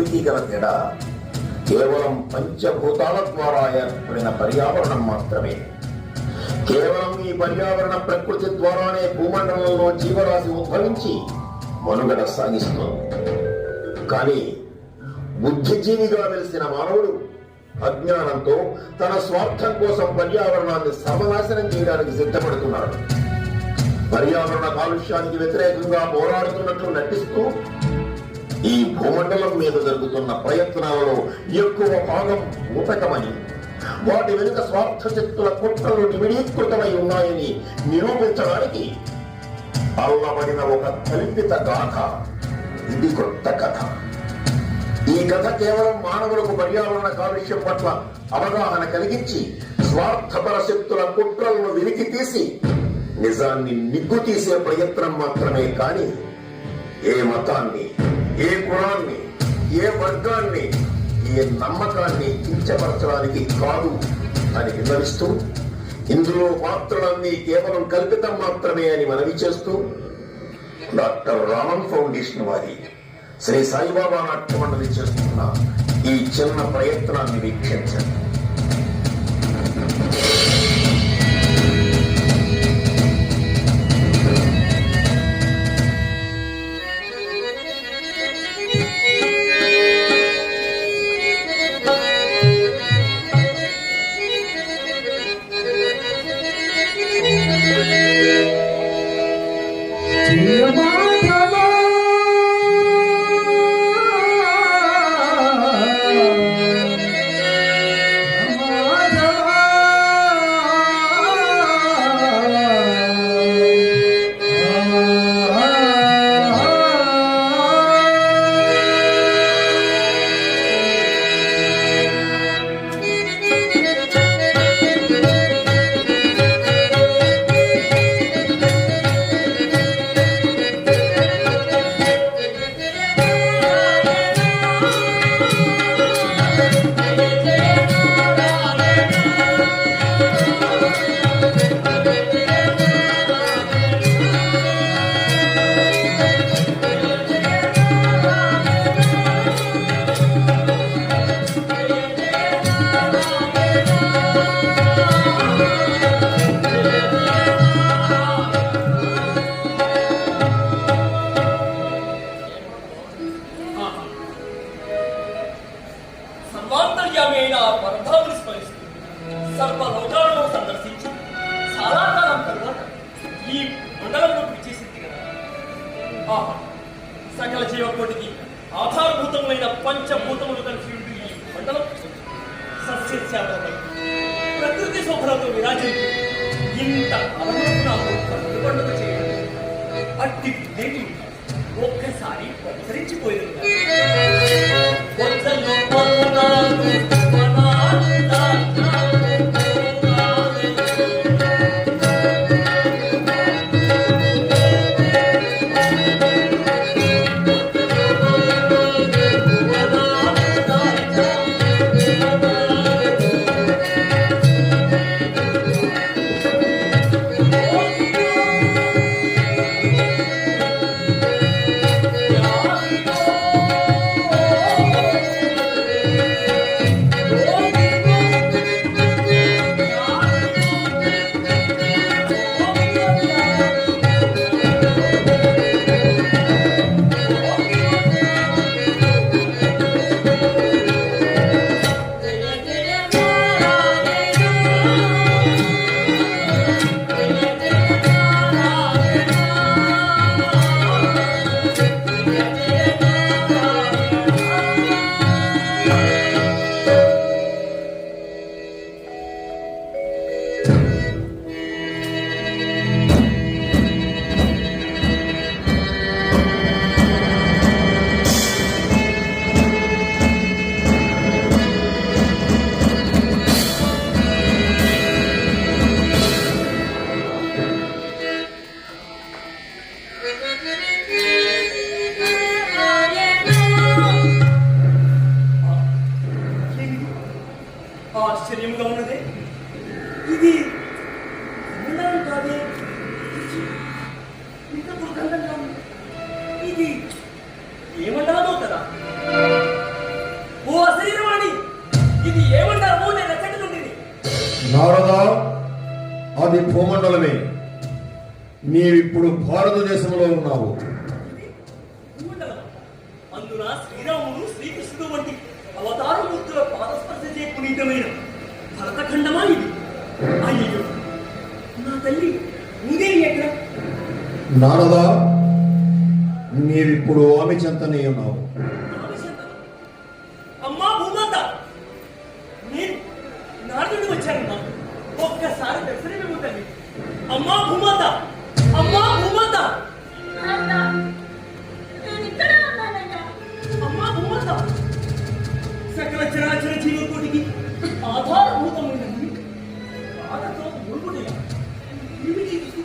భూమికి గల తేడా కేవలం పంచభూతాల ద్వారా ఏర్పడిన పర్యావరణం మాత్రమే. కేవలం ఈ పర్యావరణ ప్రకృతి ద్వారానే భూమండలంలో జీవరాశి ఉద్భవించి మనుగడ సాగిస్తుంది. కానీ బుద్ధిజీవిగా వెలిసిన మానవుడు అజ్ఞానంతో తన స్వార్థం కోసం పర్యావరణాన్ని సర్వనాశనం చేయడానికి సిద్ధపడుతున్నాడు. పర్యావరణ కాలుష్యానికి వ్యతిరేకంగా పోరాడుతున్నట్లు నటిస్తూ ఈ భూమండలం మీద జరుగుతున్న ప్రయత్నాలలో ఎక్కువ భాగం ఊటకమని, వాటి వెనుక స్వార్థ శక్తుల కుట్రలు నిమిడీకృతమై ఉన్నాయని నిరూపించడానికి అల్లబడిన ఒక కల్పిత గాథ ఇది. కొత్త కథ. ఈ కథ కేవలం మానవులకు పర్యావరణ కాలుష్యం పట్ల అవగాహన కలిగించి స్వార్థపర శక్తుల కుట్రలను వెలికి తీసి నిజాన్ని నిగ్గు తీసే ప్రయత్నం మాత్రమే కాని ఏ మతాన్ని, ఏ కులాన్ని, ఏ వర్గాన్ని, ఏ నమ్మకాన్ని కించపరచడానికి కాదు అని వివరిస్తూ, ఇందులో పాత్రలన్నీ కేవలం కల్పితం మాత్రమే అని మనవి చేస్తూ డాక్టర్ రామన్ ఫౌండేషన్ వారి శ్రీ సాయిబాబా నాట్య మండలి చేస్తున్న ఈ చిన్న ప్రయత్నాన్ని వీక్షించండి. సర్వలోకాలను సందర్శించి చాలా కాలం తరువాత ఈ మండలంలో విచ్చేసింది కదా. సకల జీవకోటికి ఆధారభూతములైన పంచభూతములు కలిసి ఉండి ఈ మండలం సస్యశ్యామలమై ప్రకృతి శోభలతో విరాజిల్లు ఇంత అనుభవం నాకు పండుగ చేయాలి. అట్టి దేవి ఒక్కసారి పరిసరించిపోయింది. ఆశ్చర్యంగా ఉన్నదే ఇది. కాదే ఇంత దుర్గంధంగా ఉంది. ఇది ఏమన్నానో కదా. నారదా, అది భూమండలమే. నీవిప్పుడు భారతదేశంలో ఉన్నావు. భూమండలం అందున శ్రీరాముడు శ్రీకృష్ణుడు వంటి అవతారమూర్తుల పాదస్పర్శ చే పునీతమైన భరతఖండమా ఇది? అయ్యో, నా తల్లి భూదేవి ఎక్కడ? నారదా, నీవిప్పుడు ఆమె చెంతనే ఉన్నావు. అమ్మా భూమాత, నేను నారదుడు వచ్చానమ్మా. ఒక్కసారి దర్శనమివ్వు తల్లి. అమ్మా భూమాత, అమ్మా భూమాత, అమ్మా భూమాత. సకల చరాచర జీవకోటికి ఆధారభూతమైనది బాధతో మురుగుదయ. ఏమిటి ఇది?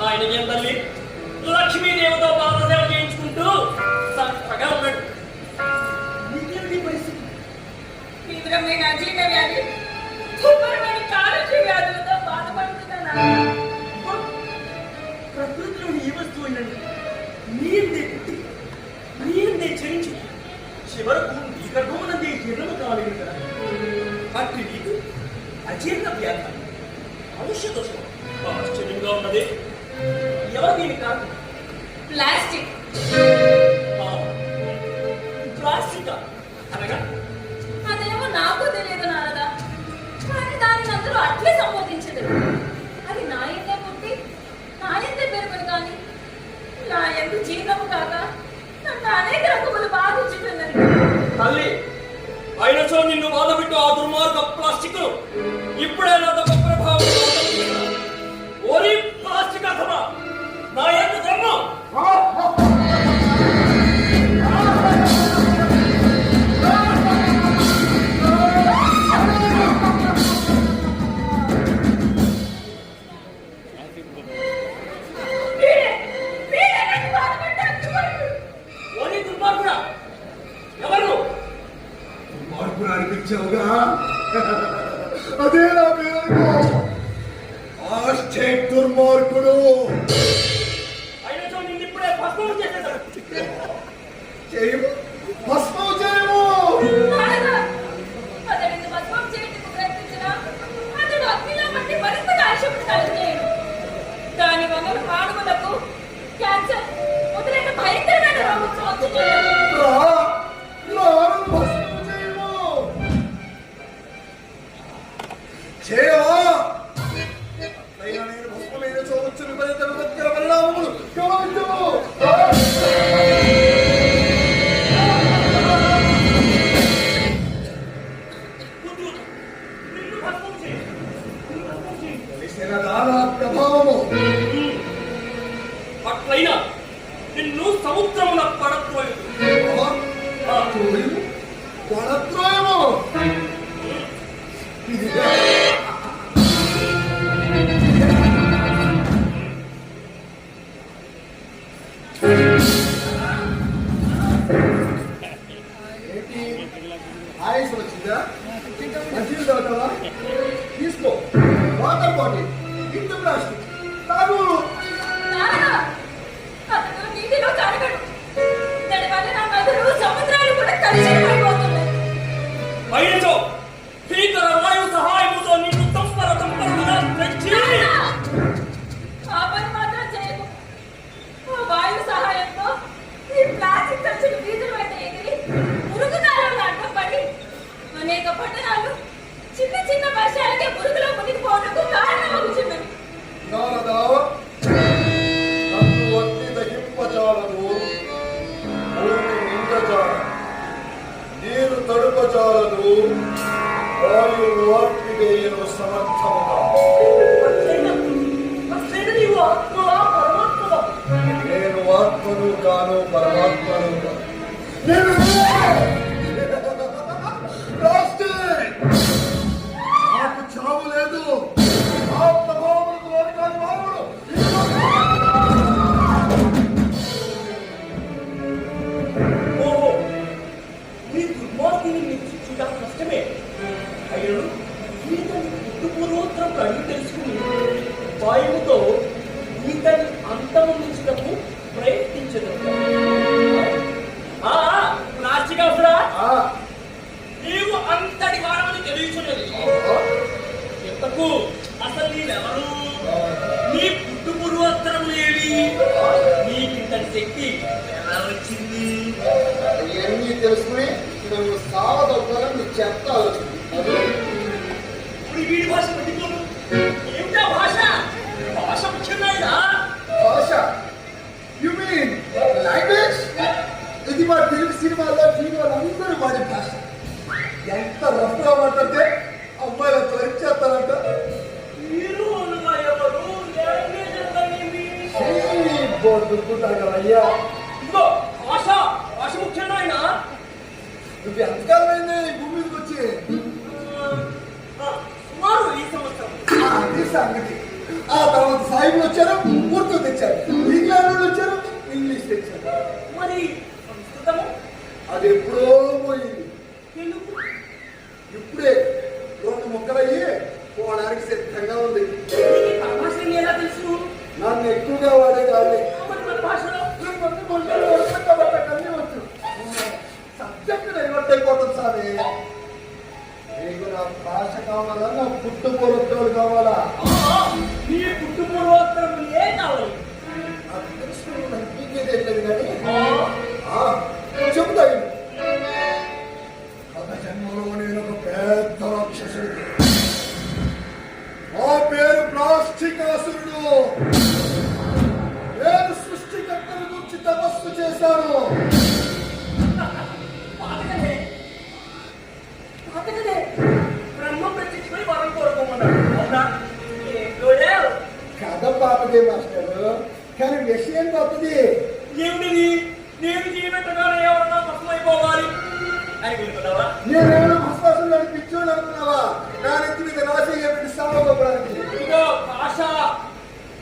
ఆయనకేం తల్లి, లక్ష్మీదేవతో పాదసేవ చేయించుకుంటూ చక్కగా ఉన్నాడు. నీకేమిటి పరిస్థితి? తీవ్రమైన అజీర్ణ వ్యాధి, దుర్భరమైన కాలుష్య వ్యాధులతో బాధపడుతున్నాను. ప్రకృతిలోని ఏ వస్తువైనది నీందే పుట్టి నీందే చరించి చివరకు నీ గర్భమునందే జీర్ణము కాలేదు కదా. అట్టి నీకు అజీర్ణ వ్యాధి, అవశ్య దోషం. ఆశ్చర్యంగా ఉన్నది. ఎవరు దీని కారణం? ప్లాస్టిక్. ప్లాస్టిక్ అనగా అదేమో నాకు తెలియదు నారదా, కానీ దానిని అందరూ అట్లే సంబోధించదు. అది నా ఎందే పుట్టి నా ఎందే పెరుగును, కానీ నా ఎందు జీర్ణము కాక నన్ను అనేక రకములు బాధించుతున్నది. తల్లి, అయినచో నిన్ను బాధపెట్టు ఆ దుర్మార్గ ప్లాస్టిక్ ఇప్పుడే నా తప్ప ప్రభావం. ఓరి ప్లాస్టిక్ అథమా, నా ఎంత ధర్మం! ఓరి దుర్మార్గుడా, ఎవరు? మార్పులు అనిపించావుగా, అదే నా పేరు. ఆశ్చర్య దుర్మార్గుడు. అయినచో నిన్ను ఇప్పుడే భస్మం చేసేశాడు. చేయము, భస్మం చేయము. నారదా, అతడిని భస్మం చేయడానికి ప్రయత్నించినా అతడు అగ్నిలో పట్టి మరింత కాల్ష్యమును కలుగజేయడు. దాని వల్ల ప్రాణులకు క్యాన్సర్ మొదలైన భయంకరమైన రోగం వచ్చుచున్నది. నిన్ను భస్మం చేయి. ప్రభావము అట్లయినా నిన్ను సముద్రమున పడత్రోయు. పడత్రోయము. ఆయుష్ వచ్చిందా? మంచిది తాగుతావా? తీసుకో. వాటర్ బాటిల్, ఇంత ప్లాస్టిక్ తాగు. నారదా, అతడు నీటిలో కరగడు. దానివల్ల నా నదులు సముద్రాలు కూడా కలిసి పడిపోతున్నాయి. అయినచో భీకర వాయు సహాయముతో నిన్ను తంపరగా తెచ్చి ఆ పని మాత్రం చేయకు. ఆ వాయు సహాయంతో ఈ ప్లాస్టిక్ సంచులు వీధుల వెంట ఎగిరి మురుగుదారులు అడ్డం పడి అనేక పట్టణాలు చిన్న చిన్న వర్షాలకే మురుగులో మునిగిపోవడానికి కారణమవుతున్నది. నారదా, నన్ను అగ్ని దహింపచాలదు, భూమి నిందచాలదు, నీరు తడుపచాలదు, వాయువు ఆర్పివేయను సమర్థముగా. నేను ఆత్మను కాను, పరమాత్మను కాను. నేను నాకు చావు లేదు. ఆత్మభావములకు లోనికాని మానవుడు ఓహో, నీ దుర్మార్గిని నిశ్చిత కష్టమే. అయినను ఈతని పుట్టుపూర్వోత్తరం కడిగి తెలుసుకుని వాయువుతో ఈతని అంతమొందించటకు ప్రయత్నించదు. చెప్తాను. ఇప్పుడు వీడి భాష పట్టించుకోను. ఏమిటా భాష? భాష ముఖ్యమైనదా? భాష యు మీన్ లాంగ్వేజ్? ఇది మా తెలుగు సినిమాల్లో హీరోలు అందరూ వాడే భాష. ఎంత రఫ్గా మాట్లాడితే అమ్మాయిలు త్వరించేస్తారంట. హీరోలుగా ఎవరు? లాంగ్వేజ్ అంటారేమి? అయ్యా ఇదిగో భాష భాష ముఖ్యమైన నువ్వు ఎంతకాలమైంది ఈ భూమి మీదకి వచ్చి? సుమారు ఈ సంవత్సరం. అది సంగతి. ఆ తర్వాత సాయిబులు వచ్చారు, ఉర్దూ తెచ్చారు. ఇంగ్లాండ్ వాళ్ళు వచ్చారు, ఇంగ్లీష్ తెచ్చారు. మరి సంస్కృతము? అది ఎప్పుడో పోయింది. తెలుగు? ఇప్పుడే 2 ముక్కలయ్యి పోవడానికి సిద్ధంగా ఉంది. మన భాషని ఎలా తెలుసు? నన్ను ఎక్కువగా వాడే వాళ్ళే. మరి మన భాషలో సబ్జెక్ట్ డైవర్ట్ అయిపోతుంది సార్. నీకు నా భాష కావాలా, నా పుట్టు పూర్వోత్తరాలు కావాలా? నీ పుట్టు పూర్వోత్తరం ఏ కావాలి? అది తెలుసుకుని నాకు పీకేది కానీ చెబుతాయి. గత జన్మలో నేను ఒక పెద్ద రాక్షసుడు. ఆ పేరు ప్లాస్టికాసురుడు. నేను సృష్టికర్తల గురించి తపస్సు చేశాను. పాతకనే పాతకనే బ్రహ్మ ప్రత్యక్షమై వరం కోరుకోమన్నాడు. అవునా? ఏంటో కథ పాతదే మాస్టారు, కానీ విషయం కొత్తది. ఏమిటిది? నేను జీవితగానే ఎవరన్నా మోసమైపోవాలి అని అనుకున్నావా? నేనేమైనా విశ్వాసం పిచ్చోడు అనుకున్నావా? నా నెత్తి మీద రాసి ఏమిటి సామోపడానికి? ఇదిగో భాష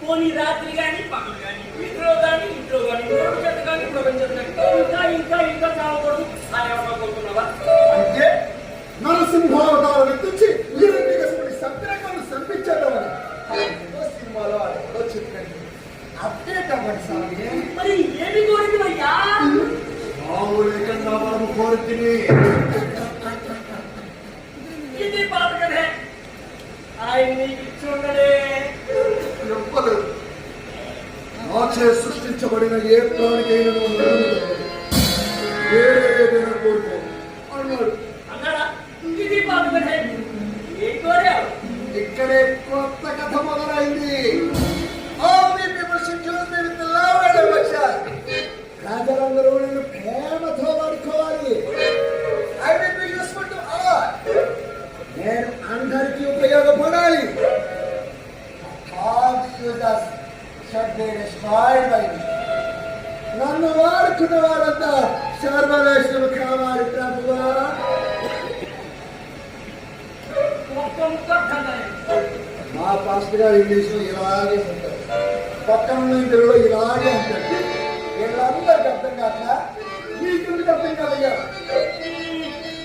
పోనీ రాత్రి కానీ పగలు కానీ ఇంట్లో కానీ ఇంట్లో చేత కానీ ప్రపంచం కానీ ఇంకా ఇంకా చావకూడదు అని ఎవరన్నా కోరుకున్నావా? అంటే నరసింహావతారం ఎత్తించి సత్యరకాన్ని సంపించేద్దామని సినిమాలో ఎక్కడో చెప్పండి. అప్డేట్ అవ్వండి స్వామి. మరి ఏమి కోరికవయ్యా? బావు లేకుండా మనం కోరితిని. ఇది పాతకనే. ఆయన నీకు ఇచ్చుండడే. చెప్పలేదు. నాచే సృష్టించబడిన ఏ ప్రాణికైనా ఏదైనా కోరుకో అన్నాడు. అన్నాడా? ఇది పాతకనే. ఏం కోరావు? ఇక్కడే కొత్త కథ మొదలైంది. All the people should choose me with the love and affection. రాజాలందరూ నేను ప్రేమతో వాడుకోవాలి. I will be useful to all. నేను అందరికీ ఉపయోగపడాలి. All the users should be destroyed by me. నన్ను వాడుకున్న వారంతా సర్వనాశనం కావాలి ప్రభువా. మా పాస్టర్ గారు ఇంగ్లీష్లో ఇలాగే ఉంటారు, పక్కన ఇంటర్లో ఇలాగే ఉంటారు. వీళ్ళందరికీ అర్థం కాక నీకెందుకు అర్థం కాదయ్యా?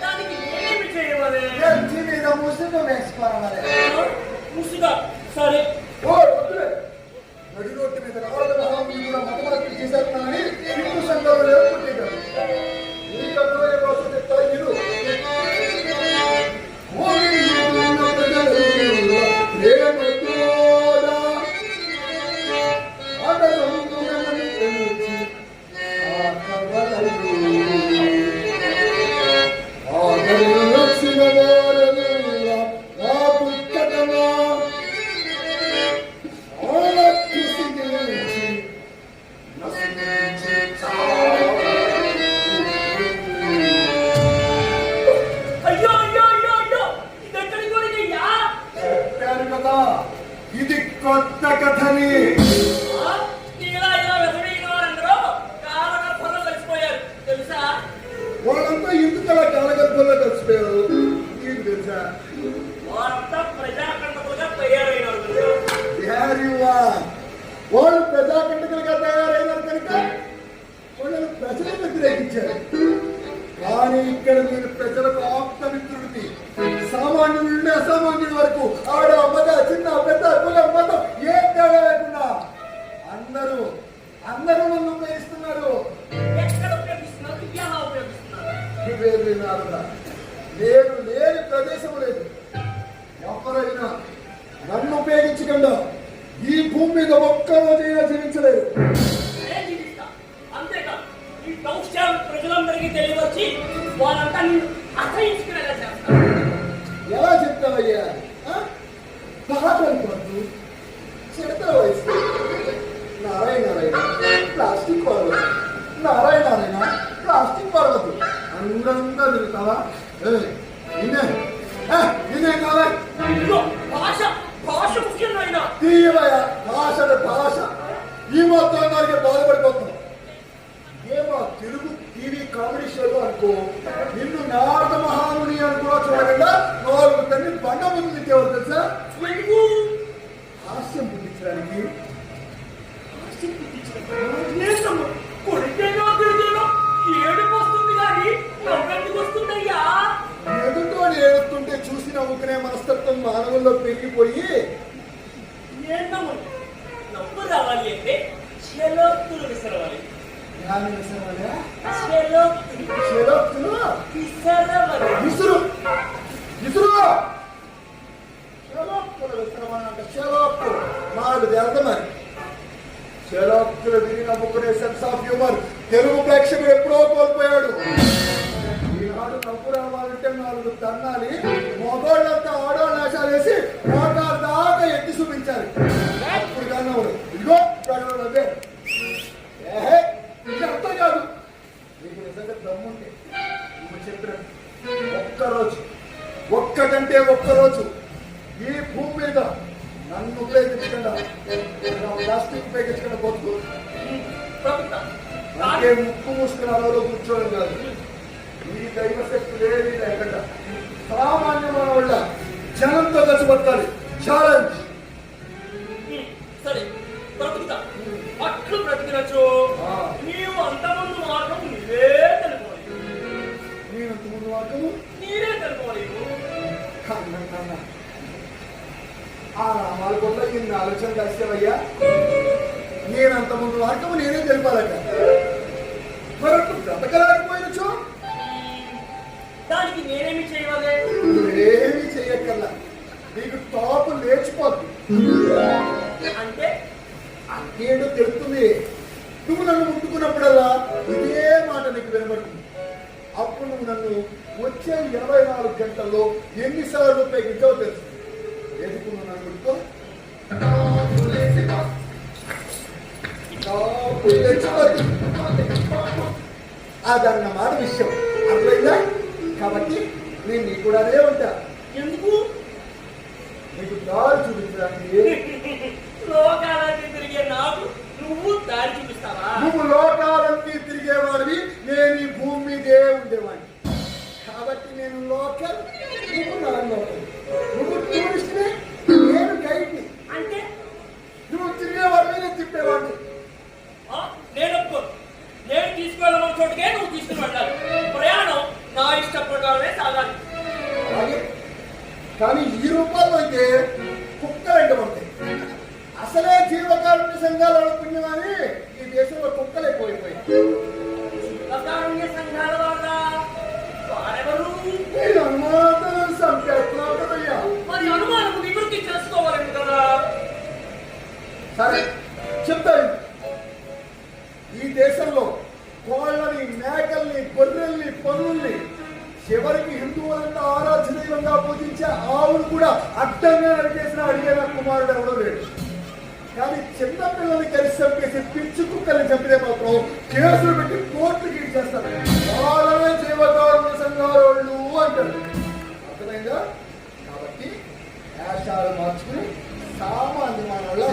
దానికి ఏమి చేయవాలి? గట్టి మీద ముసుగు వేసుకోవాలి. ముసుగా సరే. ఓ వద్దులే. నడి రోడ్డు మీద రావడం కూడా మతమార్పులు చేశారని హిందూ సంఘంలో ఏర్పట్టారు. నీకు అర్థమయ్యే కోసం చెప్తా మీరు. ఇది కొత్త కథని. వాళ్ళంతా ఎందుకలా కాలగర్భంలో కలిసిపోయారు నీకు తెలుసా? వాళ్ళు ప్రజాకంటకులుగా తయారైనారు కనుక వాళ్ళని ప్రజలు వ్యతిరేకించారు. కానీ ఇక్కడ నేను ప్రజలకు ఆప్త మిత్రుడికి, సామాన్యుల నుండి అసామాన్యుల వరకు, ఆడ మగ చిన్న పెద్ద కులం మతం ఏ తేడా లేకుండా అందరూ నన్ను ఉపయోగిస్తున్నారు. నేను లేని ప్రదేశం లేదు. ఎవరైనా నన్ను ఉపయోగించకుండా ఈ భూమి మీద ఒక్క రోజైనా జీవించలేదు. అంతేకాదు ఈ ప్రజలందరికీ తెలియవచ్చి వాళ్ళంతా అసహించుకునేలా చేస్తాను. ఎలా చెప్తావయ్యా? పాటలు పట్టు చిడతల వయసు నారాయణ నారాయణ ప్లాస్టిక్ పర్వతం నారాయణ నారాయణ ప్లాస్టిక్ పర్వతం అందంగా తిరుగుతావా? నిన్నే నిన్నే కావాలి ఇదిగో భాష భాష ముఖ్యం నాయన. తీయవయ్యా భాష భాష ఈ మొత్తం దానికి బాధపడిపోతున్నాం. ఏమో తెలుగు టీవీ కామెడీ షోలో అనుకో నిన్ను నారద మహాముని అని కూడా చూడకుండా 4 తల్లి బండ ముందు నిచ్చేవారు తెలుసా? ఎందుకు? హాస్యం పుట్టించడానికి. ఏంటమ్మా? కొడితేనో తిరిగేనో ఏడుపు వస్తుంది కానీ నవ్వెందుకు వస్తుందయ్యా? ఎదుటో ఏడుస్తుంటే చూసి నవ్వుకునే మనస్తత్వం మానవుల్లో పెరిగిపోయి ఏంటమ్మా? నవ్వు రావాలి అంటే చెలోక్తులు విసరవాలి. జ్ఞానం విసరవాలా? చెలోక్తులు చెలోక్తులు విసరవాలి. విసురు విసురు చెలోక్తులు విసరవాలంట. చెలోక్తులు నాకు తెలుసు మరి. చెలోక్తులు విని నవ్వుకునే సెన్స్ ఆఫ్ హ్యూమర్ తెలుగు ప్రేక్షకుడు ఎప్పుడో కోల్పోయాడు. ఈనాడు నవ్వు రావాలంటే 4 తన్నాలి, మగోళ్ళంతా ఆడోళ్ళ వేషాలు వేసి మోటార్ దాకా ఎత్తి చూపించాలి. అప్పుడు కన్నవాడు ఇదిగో నవ్వే. ఏహే ఇది అర్థం కాదు. నీకు నిజంగా దమ్ముంటే నువ్వు చెప్పిన ఒక్కటంటే ఒక్కరోజు ఈ భూమి మీద నన్ను ఉపయోగించకుండా ప్లాస్టిక్ ఉపయోగించకుండా బతుకు. నాకే ముక్కు మూసుకుని అలలో కూర్చోవడం కాదు. ఈ దైవశక్తులు ఏమీ లేకుండా సామాన్యమైన వాళ్ళ జనంతో కష్టపడాలి. ఛాలెంజ్. సరే బ్రతుకుతా. అట్లు బ్రతికినచ్చు నీవు అంతమంది మార్గం నీవే తెలుకోవాలి. నేను ముందు మార్గము నీరే తెలుకోవాలి. కన్నా ఆ రామాల వల్ల ఇన్ని ఆలోచన కలిసేవయ్యా. నేనంత ముందు మార్గము నేనే తెలిపాలట. మరొక బ్రతకలేకపోయినచో దానికి నేనేమి చేయవాలి? నువ్వేమీ చెయ్యక్కర్లా. నీకు టాపు లేచిపోద్దు. అంటే ఏంటో తెలుస్తుంది. నువ్వు నన్ను ముట్టుకున్నప్పుడల్లా ఇదే మాట నీకు వినబడుతుంది. అప్పుడు నువ్వు నన్ను వచ్చే 24 గంటల్లో ఎన్నిసార్లు ఉపయోగించావో తెలుసు. ఎందుకు నువ్వు నన్ను ముట్టుకో అదన్నమాట విషయం. అర్థమైందా? కాబట్టి నేను నీ కూడానే ఉంటా. ఎందుకు? నీకు దారి చూపించడానికి. లోకాలన్నీ తిరిగే నాకు నువ్వు దారి చూపిస్తావా? నువ్వు లోకాలన్నీ తిరిగేవాడివి, నేను ఈ భూమి మీదే ఉండేవాడిని. కాబట్టి నేను లోకల్, నువ్వు నాన్ లోకల్. నువ్వు టూరిస్ట్ని, నేను గైడ్ని. అంటే నువ్వు తిరిగేవాడివి, నేను తిప్పేవాడిని. నేను ఒప్పుకోను. నేను తీసుకువెళ్ళమన్న చోటుకే నువ్వు తీసుకుని వెళ్ళాలి. ప్రయాణం నా ఇష్ట ప్రకారమే సాగాలి. అలాగే కానీ ఈ రూపాల్లో అయితే కుక్కలు ఎండబడతాయి. అసలే జీవకారుణ్య సంఘాలు అనుకునేవాని ఈ దేశంలో కుక్కలు ఎక్కువైపోయాయి. జీవకారుణ్య సంఘాల వాళ్ళ వారెవరు? అనుమానం సంపేస్తున్నాయ్యా. మరి అనుమానం నివృత్తి చేసుకోవాలండి కదా. సరే చెప్తాను. ఈ దేశంలో కోళ్ళని, మేకల్ని, గొర్రెల్ని, పన్నుల్ని, చివరికి హిందువులంతా ఆరాధ్య దైవంగా పూజించే ఆవులు కూడా అడ్డంగా నరికేసిన అడిగే నా కుమారుడు ఎవడో లేడు. కానీ చిన్న పిల్లల్ని కలిసి చంపేసి పిచ్చి కుక్కల్ని చంపితే మాత్రం కేసులు పెట్టి కోర్టుకి ఇచ్చేస్తారు. వాళ్ళనే జీవకారుణ్య సంఘాలు అంటారు. అర్థమైందా? కాబట్టి వేషాలు మార్చుకుని సామాన్య మానవుల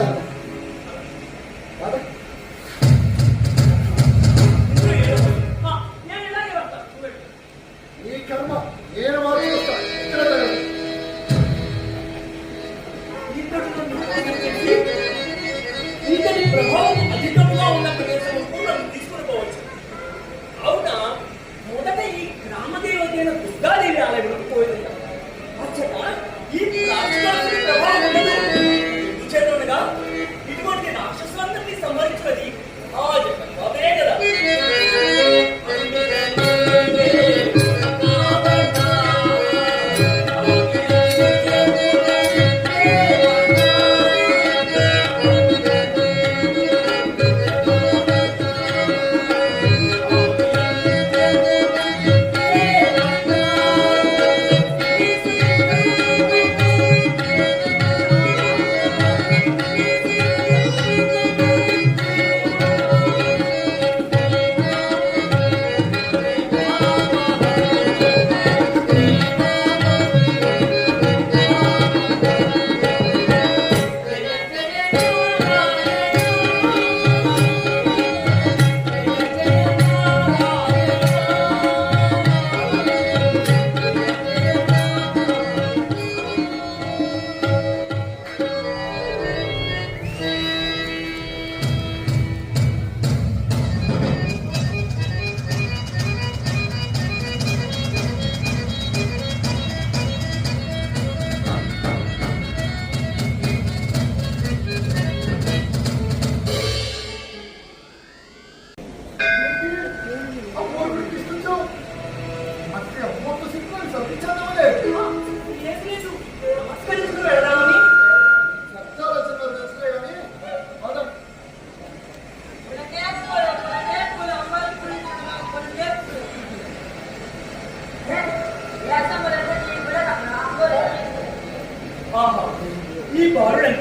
నేను ఇలాగే వస్తాను. ఈ కర్మ నేను మార్చుకొస్తాను. ఇతని ప్రభావం అధికంగా ఉన్న ప్రదేశంలో నన్ను తీసుకుని పోవచ్చు. అవునా మొదట ఈ గ్రామదేవతైన దుర్గాదేవి ఆలయంలోకి పోయింది. అచ్చట ఈ రాజుగారి ప్రభావం ఉండదు. చేతనగా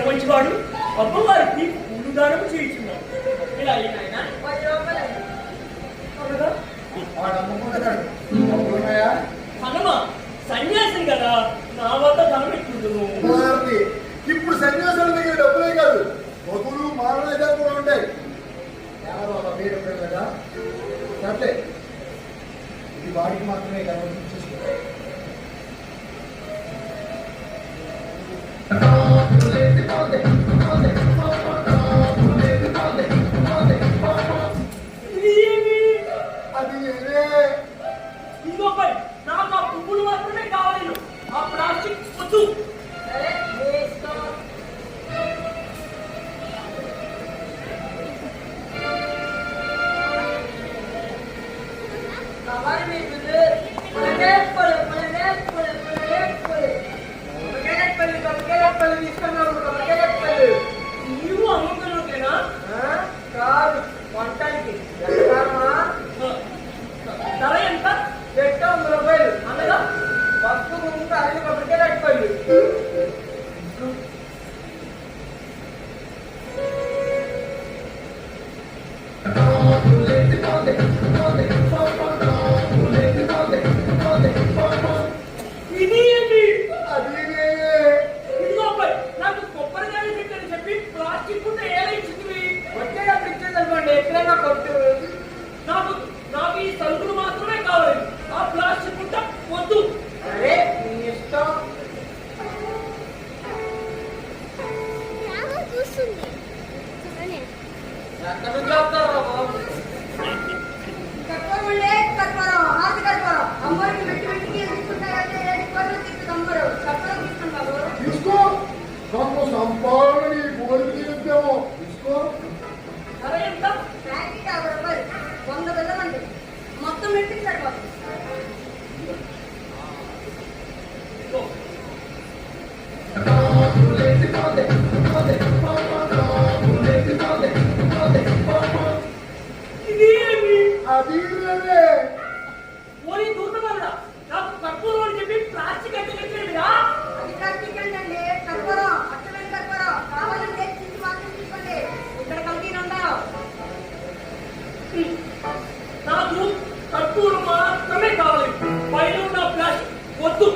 మంచివాడు అమ్మవారికి పూలు దానం చేయించున్నాడు. ఇలా అయినా 10 రూపాయలు. అనగా వాడు అమ్ముకుంటున్నాడు. డబ్బులున్నాయా? హనుమ సన్యాసిని కదా, నా వద్ద ధనం ఎక్కుండును. కుమారుడి, ఇప్పుడు సన్యాసుల దగ్గర డబ్బులే కాదు, బొగులు మారణ కూడా ఉంటాయి. ఎలా బాబా మీరు కదా సర్లే, ఇది వాడికి మాత్రమే కనిపించేసుకో. ఇది ఏమి? అది నేనే. ఇదిగో పై, నాకు ఆ పువ్వులు మాత్రమే కావాలి, ఆ ప్లాస్టిక్ వద్దు. సరే, నీ ఇష్టం. కావాలి మీకు పులగేప్పలు తీసుకున్నాను. పులగేప్పలు నీవు అమ్ముకున్నట్లేనా? కాదు, వంటలకి ధర ఎంత? 100 రూపాయలు. అనగా వస్తువు ముందు 5 కొబ్బరికాయలు. ఇది ఏంటి? అది నేనే. ఇదిగో పై, నాకు కొబ్బరికాయలు పెట్టని చెప్పి ప్లాస్టిక్ పుట్ట ఎలా ఇచ్చింది? వచ్చేటప్పుడు ఇచ్చేదనుకోండి, ఎక్కడైనా కొట్టు. నాకు ఈ సరుకులు మాత్రమే కావాలి, ఆ ప్లాస్టిక్ పుట్ట వద్దు. సరే, నీ ఇష్టం. ఎక్కడ నుంచి వస్తారా బాబు? కర్పూరములే కర్పూరం, ఆది కర్పూరం. అమ్మవారికి మెట్టి తీసుకుంటారంటే 7 కోట్లు తీసుకుంటారు అమ్మరు. కర్పూరం తీసుకుని బాబు. తీసుకో, నాకు సంపాదన నీ కోరిక తీరుద్దాము. తీసుకో. ధర ఎంత? ప్యాకెట్ 50 రూపాయలు. 100 బెల్లమండి. మొత్తం మెట్టికి సరిపోతుంది. ఇదిగో. ఇది ఏమి? అది నేనే. పోనీ దూతమల్లా, నాకు కర్పూరం అని చెప్పి ప్లాస్టిక్ అయితే పెట్టాడుగా. అది ప్లాస్టిక్ ఏంటండి? కర్పూరం, అచ్చమైన కర్పూరం. కావాలంటే తీసి మాత్రం తీసుకోండి. ఇక్కడ కల్తీలు ఉండవు. నాకు కర్పూరం మాత్రమే కావాలి, పైన ఉన్న ప్లాస్టిక్ వద్దు.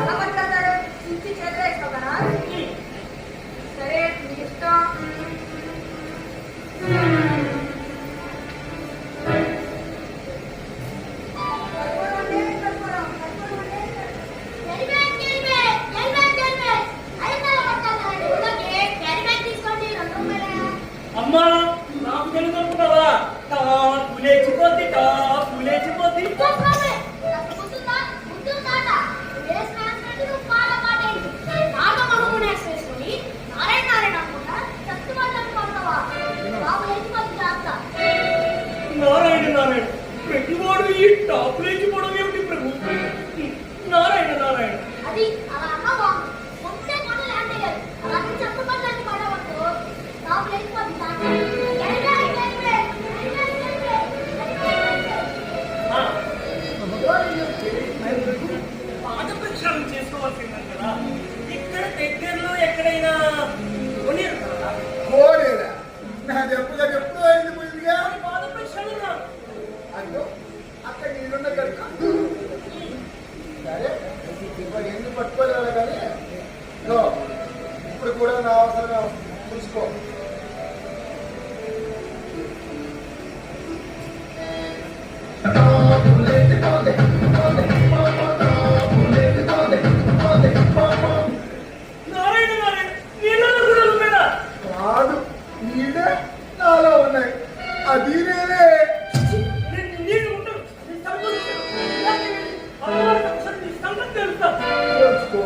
అలా పట్టుకెళ్తారు. చించి చేతిలో వేసుకోగలరా? సరే, మీ ఇష్టం. కర్పూరం అంటే కర్పూరం, కర్పూరం అంటే అమ్మా, నాకు తెలుసు అనుకున్నావా? పులేచిపోద్ది, పులేచిపోద్ది. నారాయణ నారాయణ, ప్రతివాడు ఈ టాప్ లేచిపోవడం ఏమిటి ప్రభు? నారాయణ నారాయణ. అది అలా అన్నావా? ముందే కొనలే అంటే అలాగే చెప్పబడ్డానికి పడవద్దు. టాప్ లేకపోతే ఆ, పాద ప్రక్షాళన చేసుకోవాల్సింది కదా. ఇక్కడ దగ్గరలో ఎక్కడైనా కొనిరుతారా? కోరేరా? నా దెబ్బగా ఎప్పుడు అయింది పోయిందిగా. పాద ప్రక్షాళన అదో అక్కడ నీళ్ళున్న కడుక. సరే, ఇప్పుడు ఎందుకు పట్టుకోలేదా కానీ ఇదో, ఇప్పుడు కూడా నా అవసరం చూసుకో. నారాయణ నారాయణ, నీళ్ళలో కూడా ఉన్నాడా? కాదు, నీడే నాలో ఉన్నాయి. అది నేనే. నీళ్ళు ఉండవు, నీ సంగతి అమ్మవారికి ఒకసారి నీ సంగతి తెలుస్తా. తెలుసుకో.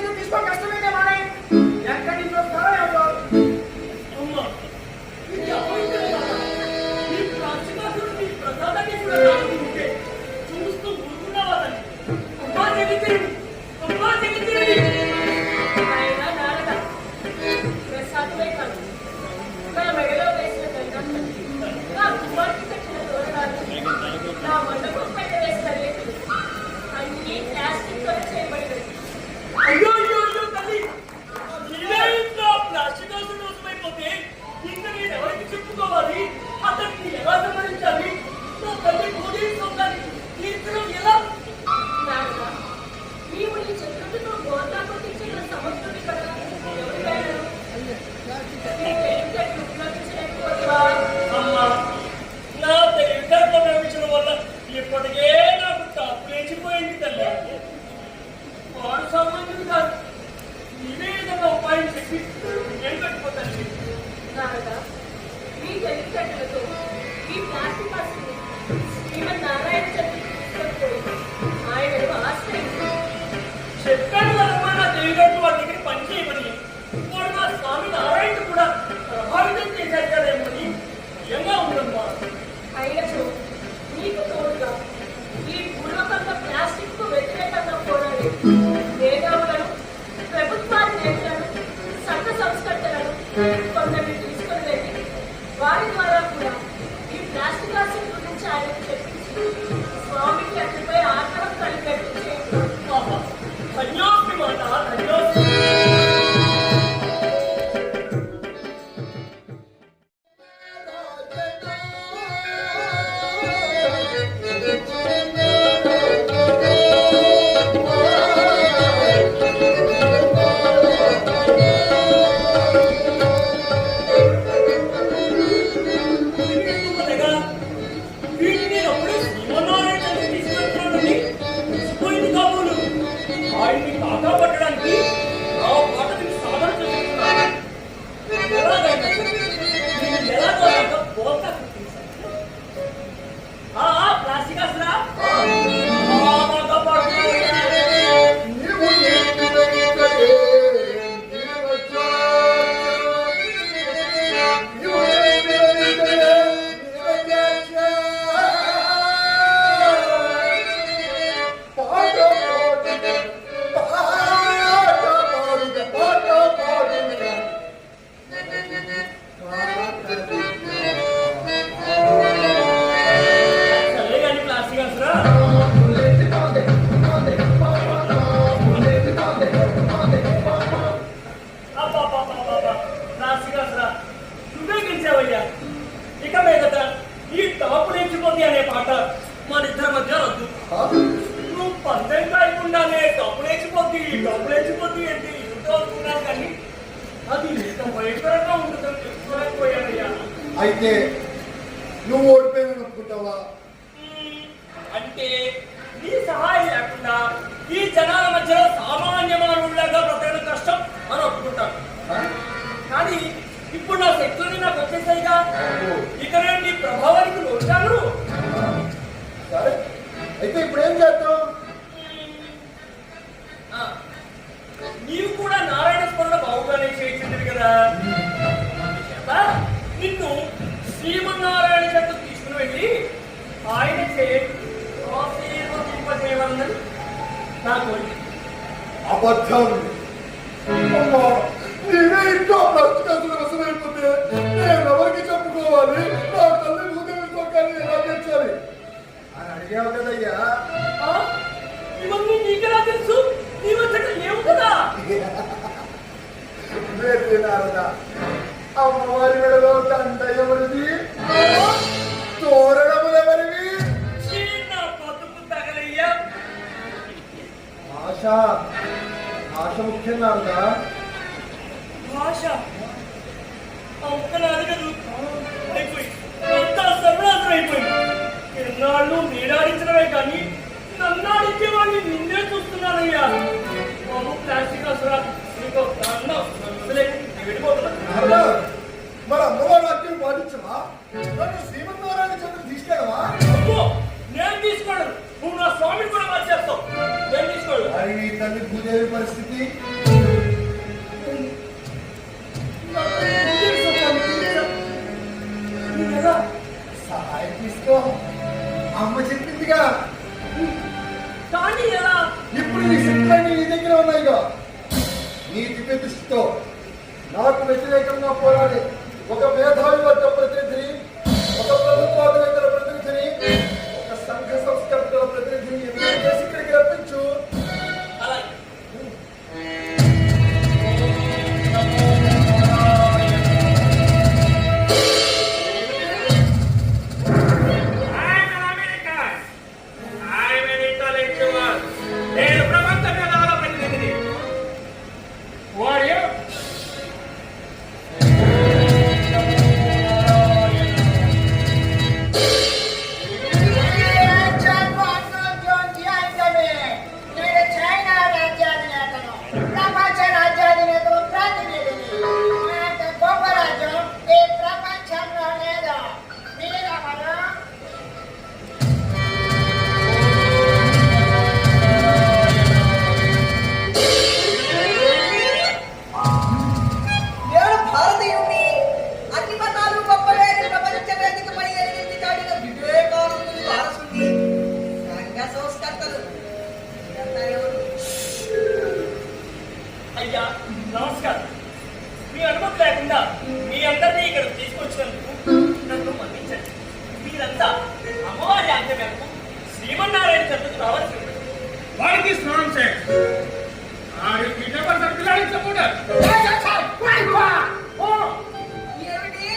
అయితే తీసుకో కష్టమైతే మానే ఎక్కడి నుంచి వస్తారో ఎవరో అమ్మా, ఇది అపవిత్రం కాదా? ఈ ప్లాస్టికాసుడు నీ ప్రసాదాన్ని కూడా తాగుతుంటే చూస్తూ ఊరుకున్నావా తల్లి? అమ్మా జగిత్తుడి, అమ్మా జగిత్తుడి. ఆయన నారద ప్రసాదమే కాదు, నా మెడలో వేసిన దండం, నా కుమార్తె కట్టిన తోరణాలు, నా మండపం పైన వేసిన రేకులు అన్నీ ప్లాస్టిక్ తో చేయబడినవి. అయ్యో అయ్యో అయ్యో తల్లి, నీవే ఇంత ప్లాస్టికాసుడు మోసమైపోతే ఇంకా నేను ఎవరికి చెప్పుకోవాలి? అతన్ని ఎలా సంబంధించాలి? నా తల్లి భూమి సొంతాన్ని తీర్చడం ఎలా? నారద, నీవు ఈ చతుర్థితో గోతా కొట్టించిన సమస్యని కదా ఎవరి వేయరు? నీ తెలివితేటలు ఉపయోగించలేకపోతున్నా? అమ్మా, నా తెలివితేటలు ఉపయోగించడం వల్ల ఇప్పటికే నాకు తప్పు లేచిపోయింది తల్లి. వాడు సంబంధించి కాదు, నీవే ఏదైనా ఉపాయం చెప్పి నేను కట్టిపోతాను. నారద, మీ తెలివితేటలతో ఈ ప్లాస్టిక్ వస్తువుని శ్రీమన్నారాయణ చతుర్థి తీసుకొని ఆయనను ఆశ్రయించి చెప్పాను కదమ్మా, నా తెలివితేటలు వాడి దగ్గర పని చేయమని. వాడు నా స్వామి నారాయణ కూడా ప్రభావితం చేశారు కదేమని భయంగా ఉందమ్మా. అయినచో నీకు తోడుగా ఈ భూలోకంలో ప్లాస్టిక్ కు వ్యతిరేకంగా పోరాడి మేధావులను, ప్రభుత్వాల నేతలను, సంఘ సంస్కర్తలను కొందరిని తీసుకొని వెళ్ళి వారి ద్వారా కూడా ఈ ప్లాస్టిక్ ఆశయం గురించి ఆయనకు చెప్పించి స్వామికి అతనిపై ఆగ్రహం కలిగేట్టు చేయండి. ఆహా, ధన్యోస్మి మాట, ధన్యోస్మి. వీటిని అప్పుడే శ్రీమన్నారాయణ చంద్రుడు తీసుకెళ్తున్నాడని తెలిసిపోయింది కాబోలు. ఆయన్ని కాకా పట్టడానికి నా పాటకి సాధన చేస్తున్నాను. ఎలాగైనా నేను ఎలాగో అలాగా పోతా కుట్టించాను. ప్లాస్టిక్ అసలా బాగా పడుతున్నాడు. నీవు ఏంటిదంటే నీవచ్చా నీవు ఏంటిదంటే నీవచ్చా పాట సరే కానీ ప్లాస్టిక్ అసలా ప్లాస్టిక్ అసలా నువ్వే గెలిచావయ్యా. ఇక మీదట ఈ టాపు నేర్చిపోతే అనే పాట మన ఇద్దరి మధ్య వద్దు. నువ్వు పందెం కాయకుండానే డబ్బు లేచిపోద్ది అంటే ఇంట్లో అనుకున్నాను కానీ అది ఎంత భయంకరంగా ఉంటుందని తెలుసుకోలేకపోయానయ్యా. అయితే నువ్వు ఓడిపోయి అనుకుంటావా? అంటే నీ సహాయం లేకుండా ఈ జనాల మధ్యలో సామాన్య మానవుడిలాగా బ్రతకడం కష్టం అని ఒప్పుకుంటాను. కానీ ఇప్పుడు నా శక్తుల్ని నాకు వచ్చేసాయిగా, ఇక నేను నీ ప్రభావానికి లోచాను. సరే అయితే ఇప్పుడు ఏం చేద్దాం? నీవు కూడా నారాయణ స్మరణ బాగుగానే చేయించింది కదా. అందుచేత నిన్ను శ్రీమన్నారాయణ చెట్టు తీసుకుని వెళ్ళి ఆయన ఆశీర్వదింపజేయమన్నది నా కోరిక. అబద్ధం. అమ్మా, నీవే ఇంట్లో ప్రస్తుతం రసమైపోతే నేను ఎవరికి చెప్పుకోవాలి? నా తల్లి భూదేవితో కానీ ఎలా తెచ్చాలి అని అడిగావు కదయ్యా. ఇవన్నీ నీకెలా తెలుసు? నీ వచ్చట లేవు కదా. నారదా, అమ్మవారి మెడలో దండ ఎవరిది? తోరణములు ఎవరివి? చిన్న బతుకు తగలయ్యా. ఆశ ఆశ ముఖ్యం నారదా. భాష అంత నాలుగదు అయిపోయి అంతా సర్వనాశనం అయిపోయింది. ఎన్నాళ్ళు నీడాడించడమే కానీ నన్నాడించే వాడిని నిన్నే చూస్తున్నానయ్యా. బాబు ప్లాస్టిక్ అసలు నీకు అన్నం వెళ్ళిపోతున్నా. మరి అమ్మవారి వాక్యం పాటించవా? నన్ను శ్రీమన్నారాయణ చంద్రుడు తీసుకెళ్ళవా? అబ్బో, నేను తీసుకోడు. నువ్వు నా స్వామిని కూడా మార్చేస్తావు. నేను తీసుకోడు. మరి నీ తల్లి భూదేవి పరిస్థితి సహాయం తీసుకో. అమ్మ చెప్పిందిగా. కానీ ఎలా? ఇప్పుడు నీ శక్తులన్నీ నీ దగ్గర ఉన్నాయిగా. నీ దివ్య దృష్టితో నాకు వ్యతిరేకంగా పోరాడి ఒక మేధావి వర్గ ప్రతినిధిని, ఒక ప్రభుత్వాధినేతల ప్రతినిధిని, ఒక సంఘ సంస్కర్తల ప్రతినిధిని ఎదురు చేసి ఇక్కడికి రప్పించు. అలాగే. నేను ప్రపంచ మేధావుల ప్రతినిధిని. వారియర్ నేను భారతీయుణ్ణి. అన్ని మతాలు గొప్పవేని ప్రపంచ వేదికపై ఎదిరించి చాటిన వివేకానందుని వారసుని. సంఘ సంస్కర్తలు ఇదంతా ఎవరు? అయ్యా నమస్కారం. మీ అనుమతి లేకుండా మీ అందరినీ ఇక్కడ తీసుకొచ్చినందుకు నన్ను మన్నించండి. మీరంతా అమ్మవారి ఆజ్ఞ మేరకు శ్రీమన్నారాయణ చెంతకు రావాల్సి ఉంటుంది. వారికి స్నానం చేయండి. ఏమిటి?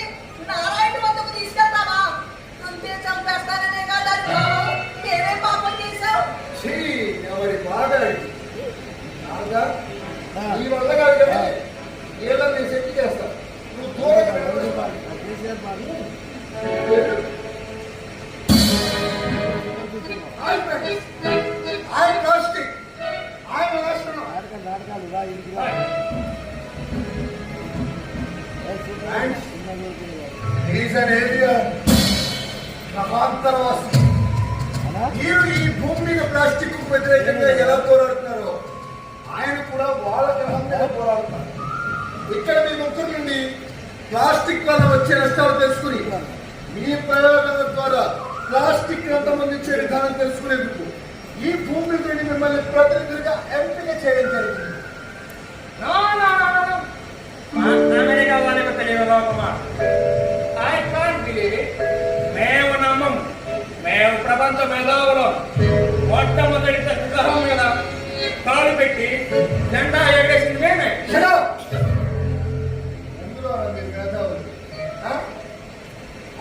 నారాయణ వద్దకు తీసుకెళ్తావా? తుంటే చంపేస్తాననే కదా అనుకున్నావు? నేనే పాపం చేశావు. ఛీ, ఎవరి బాధ ఇది? నారదా, నీ వల్ల కాదు కదా. ఏదో నేను శక్తి చేస్తాను. నువ్వు దూరంగా నిలబడి. I'm plastic. I'm an astronaut. And he's an alien. గ్రహాంతరవాసి. మీరు ఈ భూమి మీద ప్లాస్టిక్ వ్యతిరేకంగా ఎలా పోరాడుతున్నారో ఆయన కూడా వాళ్ళ గ్రహం మీద పోరాడుతున్నారు. ఇక్కడ మీ ముగ్గురు నుండి ప్లాస్టిక్ వల్ల వచ్చే నష్టాలు తెలుసుకుని మీ ప్రయోగాల ద్వారా ప్లాస్టిక్ అంతమందించే విధానం తెలుసుకునేందుకు ఈ భూమి నుండి మిమ్మల్ని ప్రతినిధులుగా ఎంపిక చేయడం జరిగింది. అమెరికా వాళ్ళకి తెలియదు. I can't believe it. మేము నమ్మం. మేము ప్రపంచ మేధావులు. మొట్టమొదటి గ్రహం మీద కాలు పెట్టి జెండా ఎగరేసింది మేమే. ఎందులో మీరు మేధావులు?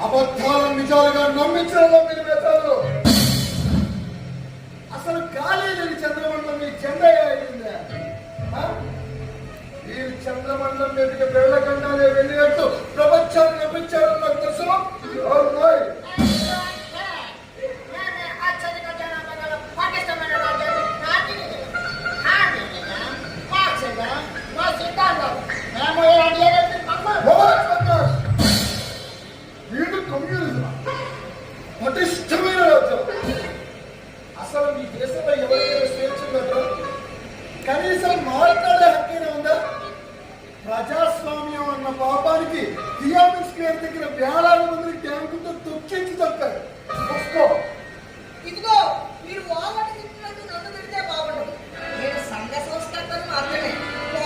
అబద్ధాలను నిజాలుగా నమ్మించడంలో మీరు మేధావులు. అసలు ఖాళీ లేని చంద్రమండలం మీ జెండా అయిందా? మీరు చంద్రమండలం మీదకి వెళ్ళకుండానే వెళ్ళినట్టు ప్రపంచాన్ని నమ్మించారని నాకు తెలుసు. వీడు కమ్యూనిజం పటిష్టమైన రాజ్యం. అసలు మీ దేశంలో ఎవరికైనా స్వేచ్ఛ ఉందా? కనీసం మాట్లాడే హక్కైనా ఉందా? ప్రజాస్వామ్యం అన్న పాపానికి థియామిన్ స్క్వేర్ దగ్గర వేలాది మందిని ట్యాంకుతో తొక్కించి తొక్కారు. ఇదిగో మీరు వాళ్ళని తిట్టినట్టు నన్ను తిడితే బాగుండదు. నేను సంఘ సంస్కర్తను మాత్రమే.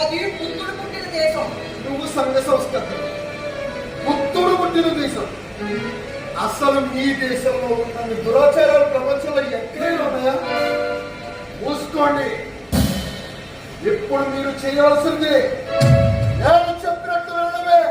అది బుద్ధుడు పుట్టిన దేశం. నువ్వు సంఘ సంస్కర్త, పుత్తుడు పుట్టిన దేశం. అసలు మీ దేశంలో ఉన్న దురాచారాలు ప్రపంచంలో ఎక్కడైనా ఉన్నాయా? మూసుకోండి. ఇప్పుడు మీరు చేయవలసింది నేను చెప్పినట్టు వెళ్ళడమే.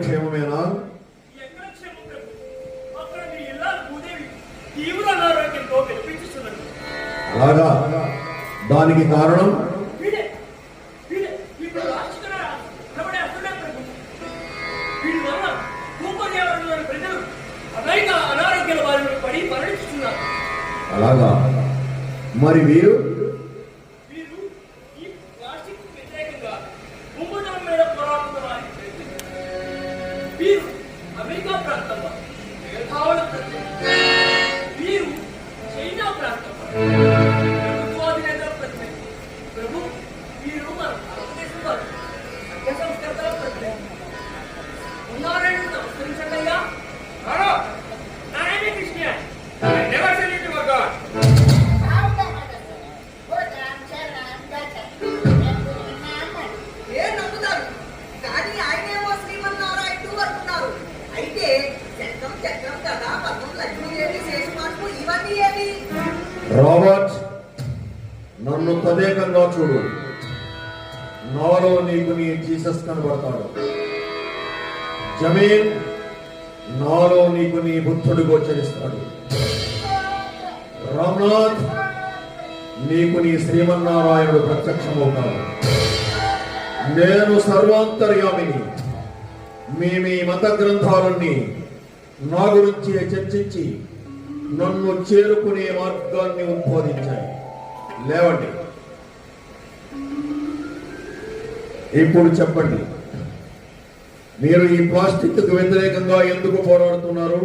క్షేమమేనా? ఎక్కడ క్షేమం ప్రభు? అక్కడ మీ ఇల్లాలు భూదేవి తీవ్ర అనారోగ్యంతో వినిపించుతున్నది. అలాగా? దానికి కారణం? వీడే వీడే ఇప్పుడు రాజుకున్న ప్రభుడే అప్పుడే ప్రభు. వీడి వల్ల భూపర్యావరణంలోని ప్రజలు అనేక అనారోగ్యాల బారిన పడి మరణిస్తున్నారు. అలాగా? మరి వీరు వీరు ఈ ప్లాస్టిక్ వ్యతిరేకంగా భూమండలం మీద పోరాడుతున్న వారి వీరు అమెరికా ప్రాంతంలో మేధావుల ప్రత్యేక, వీరు చైనా ప్రాంతంలో ప్రభుత్వాధినేతల ప్రత్యేక. ప్రభు వీరు మన భారతదేశం వారు సత్య సంస్కృతుల ప్రత్యేక. ఉన్నారని నమస్కరించండి అయ్యా. Narayana Krishna never salute your god. ఏ నమ్ముతారు కానీ ఆయనేమో శ్రీమన్నారాయణుడు అంటున్నారు. అయితే చక్రం చక్రం కదా పద్మం లక్ష్మి ఏమి శేషమార్పు ఇవన్నీ ఏమి? రాబర్ట్, నన్ను తదేకంగా చూడు. నాలో నీకు నీ జీసస్ కనబడతాడు. జమీన్, నాలో నీకు నీ బుద్ధుడు గోచరిస్తాడు. రామ్నాథ్, నీకు నీ శ్రీమన్నారాయణుడు ప్రత్యక్షమవుతాడు. నేను సర్వాంతర్యామిని. మీ మత గ్రంథాలన్నీ నా గురించి చర్చించి నన్ను చేరుకునే మార్గాన్ని ఉద్బోధించాయి. లేవండి. ఇప్పుడు చెప్పండి, మీరు ఈ ప్లాస్టిక్ కు వ్యతిరేకంగా ఎందుకు పోరాడుతున్నారు?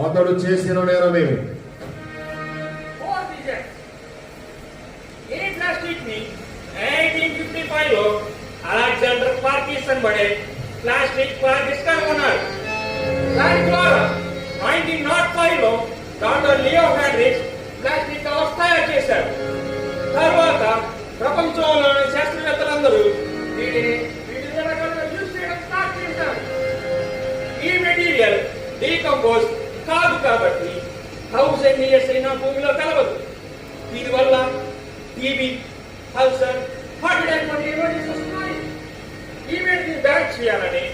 అతడు చేసిన నేరమేమి? ఈ ప్లాస్టిక్ ని 1855 లో అలెగ్జాండర్ పార్కిన్సన్ బడే ప్లాస్టిక్ ఆవిష్కరణ ఉన్నారు. దాని ద్వారా 1905 లో డాక్టర్ లియో హ్యాండ్రిక్స్ ప్లాస్టిక్ కవర్స్ తయారు చేశారు. తర్వాత ప్రపంచంలోని శాస్త్రవేత్తలందరూ వీటిని వివిధ రకాలుగా యూజ్ చేయడం స్టార్ట్ చేశారు. ఈ మెటీరియల్ డీకంపోజ్ కాదు కాబట్టి 1000 years అయినా భూమిలో కలవదు. దీనివల్ల టీబీ, అల్సర్, హార్ట్ అటాక్ వంటి ఎమర్జెన్సీ వస్తున్నాయి. ఈ మెటీరియల్ బ్యాన్ చేయాలని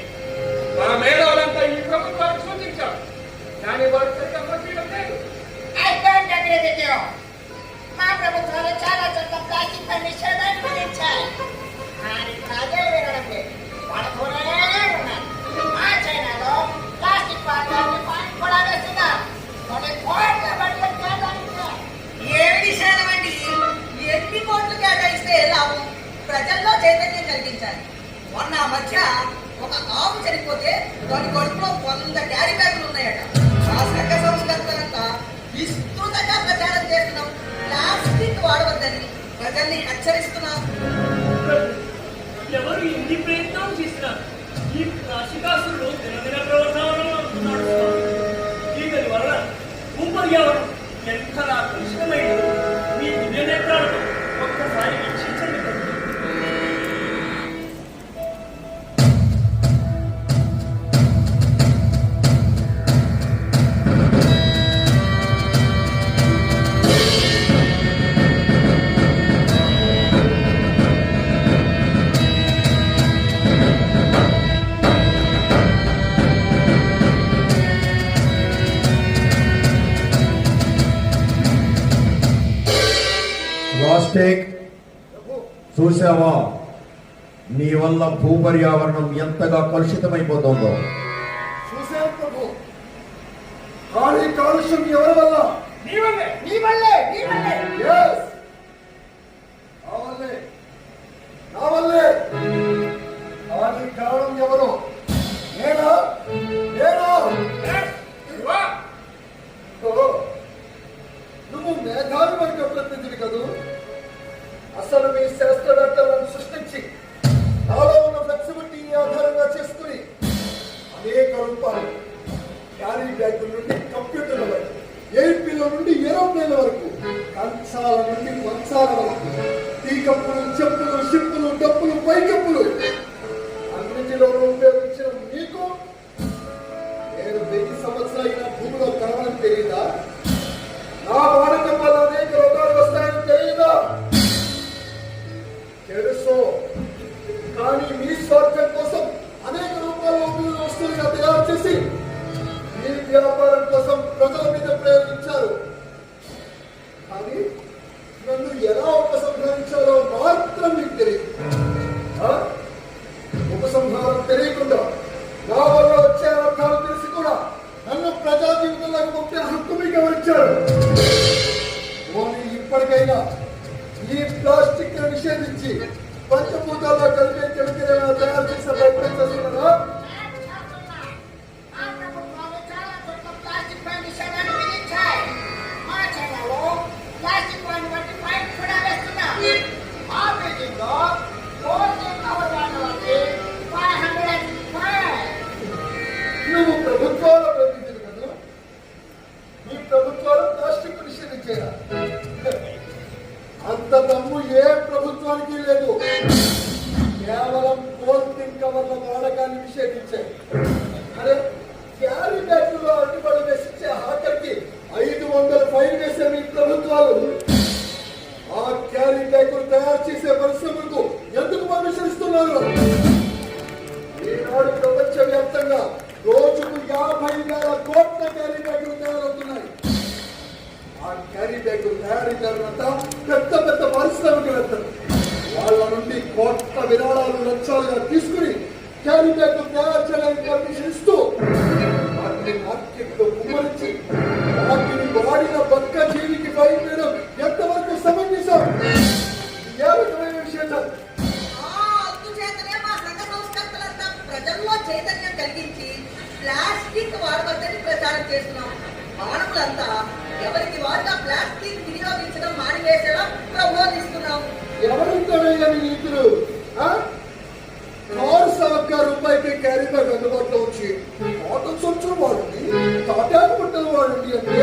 మా మేధావులంతా ఈ ప్రభుత్వానికి సూచించారు. కానీ వారు సరిగ్గా అమలు చేయడం లేదు. మా ప్రభుత్వాలు చాలా చోట్ల ప్లాస్టిక్ పై నిషేధాన్ని విధించాయి. కానీ ప్రజలు వినడం లేదు. పడుతూనే ఉన్నారు. మా చైనాలో ప్లాస్టిక్ పాత్రల్ని ఫైన్ కూడా వేస్తున్నారు. కొన్ని కోట్ల బడ్జెట్ కేటాయించారు. ఏమి నిషేధం అండి? ఎన్ని కోట్లు కేటాయిస్తే లాభం? ప్రజల్లో చైతన్యం కలిగించాలి. మొన్న మధ్య ఒక ఆవు చనిపోతే దాని కడుపులో 100 క్యారీ బ్యాగులు ఉన్నాయట. ఆ సంఘ సంస్కర్తలంతా విస్తృతంగా ప్రచారం చేస్తున్నాం. ప్లాస్టిక్ వాడవద్దని ప్రజల్ని హెచ్చరిస్తున్నారు. ఎవరు ఎన్ని ప్రయత్నాలు చేసినా ఈ రాశికాసులు దినదిన ప్రవర్తనలో నడుస్తున్నారు. దీని వల్ల భూపర్యావరణం ఎంతలా కలుషితమైనదో మీ దివ్య నేత్రాలతో ఒక్కసారి వీక్షించండి. ప్లాస్టిక్ చూసావా? నీ వల్ల భూపర్యావరణం ఎంతగా కలుషితమైపోతుందో. చూసాం ప్రభు. కానీ కాలుష్యం ఎవరి వల్ల? నీ వల్లే. నీ వల్లే, నీ వల్లే. Yes. నా వల్లే, నా వల్లే. కానీ కారణం ఎవరు? నేనా? నేనా? ఓ, నువ్వు మేధావి వర్గ ప్రతినిధివి కదూ. అసలు మీ శాస్త్రవేత్తలను సృష్టించి నాలో ఉన్న ఫ్లెక్సిబిలిటీని ఆధారంగా చేసుకుని అనేక రూపాలు క్యారీ బ్యాగుల నుండి కంప్యూటర్ల వరకు, ఎయిర్పీల నుండి ఏరోప్లేన్ల వరకు, కంచాల నుండి మంచాల వరకు, టీ కప్పులు, చెప్పులు, షిప్పులు, డప్పులు, పైకప్పులు అన్నిటిలోనూ ఉపయోగించిన మీకు నేను 1000 సంవత్సరాలైన భూమిలో కలవడం తెలియదా? నా వాడకం వల్ల అనేక రోగాలు వస్తాయని తెలియదా? తెలుసు. కానీ మీ స్వార్థం కోసం అనేక రూపాయలు జీవితంలోకి పంపే హక్కు మీకు ఎవరిచ్చారు? పోనీ ఇప్పటికైనా ఈ ప్లాస్టిక్ నిషేధించి పంచభూతాల్లో కలిపే కెమికల్ తయారు చేసే ప్రయత్నం చేస్తున్నారా? ఆ ప్రభుత్వాలు చాలా చోట్ల ప్లాస్టిక్ పై నిషేధాన్ని విధించాయి. మా చైనాలో ప్లాస్టిక్ పైన బట్టి ఫైన్ కూడా వేస్తున్నాం. ఆ బీజింగ్లో పోలీసింగ్ కవర్ వాడడానికి 500 ఫైన్. నువ్వు ప్రభుత్వాల ప్రతినిధి కదా, మీ ప్రభుత్వాలు ప్లాస్టిక్ నిషేధించారా? అంత దమ్ము ఏ ప్రభుత్వానికి లేదు. కేవలం పోలిథిన్ కవర్ల వాడకాన్ని నిషేధించాయి. అరే క్యారీ బ్యాగుల్లో అడ్డుపడి వేసించే ఆఖరికి 500 ఫైన్ వేసే మీ ప్రభుత్వాలు ఆ క్యారీ బ్యాగులు తయారు చేసే పరిశ్రమలకు ఎందుకు పర్మిషన్ ఇస్తున్నారు? ఈనాడు ప్రపంచ వ్యాప్తంగా రోజుకు 50,000 కోట్ల క్యారీ బ్యాగులు తయారవుతున్నాయి. ఆ క్యారీ బ్యాగులు తయారీదారులంతా పెద్ద పెద్ద పారిశ్రామికవేత్తలు. వాళ్ళ నుండి కోట్ల విరాళాలు లక్షలుగా తీసుకుని క్యారీ బ్యాగులు తయారు చేయడానికి పర్మిషన్ ఇస్తూ వాటిని మార్కెట్లో కుమ్మరించి వాటిని వాడిన బక్క జీవికి ఫైన్ వేయడం ఎంతవరకు సమంజసం? ఏ విధమైన విషయం? అందుచేతనే మా సంఘ సంస్కర్తలంతా ప్రజల్లో చైతన్యం కలిగించి ప్లాస్టిక్ వాడవద్దని ప్రచారం చేస్తున్నాం. మానవులంతా ఎవరికి వారుగా ప్లాస్టిక్ వినియోగించడం మానివేసేలా ప్రబోధిస్తున్నాం. ఎవరింతోనయ్యా మీ నీతులు? ₹1,000 క్యారీ బ్యాగ్ అందుబాటులో వచ్చి కాటన్ సంచులు వాడండి, తాటాకు బట్టలు వాడండి అంటే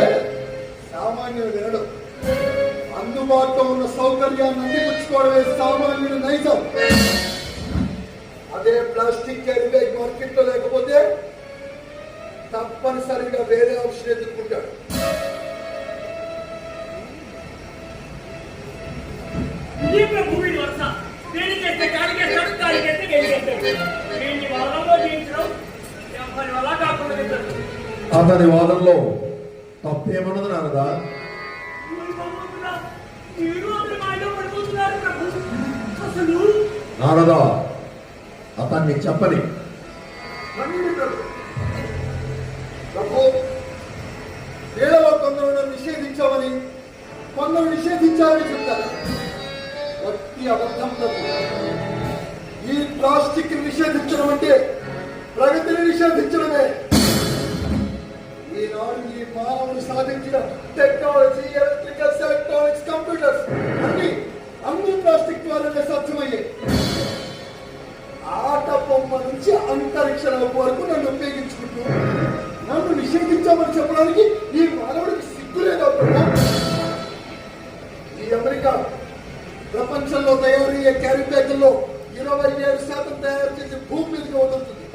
సామాన్యులు వినడం. అందుబాటులో ఉన్న సౌకర్యాన్ని అందిపుచ్చుకోవడమే సామాన్యుడు నైజం. అదే ప్లాస్టిక్ క్యారీ బ్యాగ్ మార్కెట్లో లేకపోతే తప్పనిసరిగా వేరే ఆప్షన్ ఎదుర్కొంటాడు. ఈ భూమి వరుస దేని చేస్తే కాలికేస్తాడు, కాలికేస్తే గెలిచేస్తాడు. దీన్ని వారంలో జయించడం ఎవరి వల్ల కాకుండా చేస్తాడు. అతని వాదనలో తప్పేమన్నది నారదా? మీరు అతని మాయలో పడిపోతున్నారు ప్రభు. అసలు నారదా, అతన్ని చెప్పని. ప్రభు, వీళ్ళలో కొందరు నిషేధించామని కొందరు నిషేధించాలని చెప్తారు. వట్టి అబద్ధం ప్రభు. ఈ ప్లాస్టిక్ నిషేధించడం అంటే ప్రగతిని నిషేధించడమే. ఈనాడు ఈ మానవులు సాధించిన టెక్నాలజీ, ఎలక్ట్రికల్స్, ఎలక్ట్రానిక్స్, కంప్యూటర్స్ అన్ని ప్లాస్టిక్ ద్వారానే సాధ్యమయ్యాయి. ఆట బొమ్మ నుంచి అంతరిక్ష వరకు నన్ను ఉపయోగించుకుంటూ నన్ను నిషేధించామని చెప్పడానికి ఈ మానవుడికి సిగ్గులేదా? ఈ అమెరికా ప్రపంచంలో తయారయ్యే క్యారీ బ్యాగుల్లో 27% తయారు చేసి భూమి మీదకి వదులుతుంది.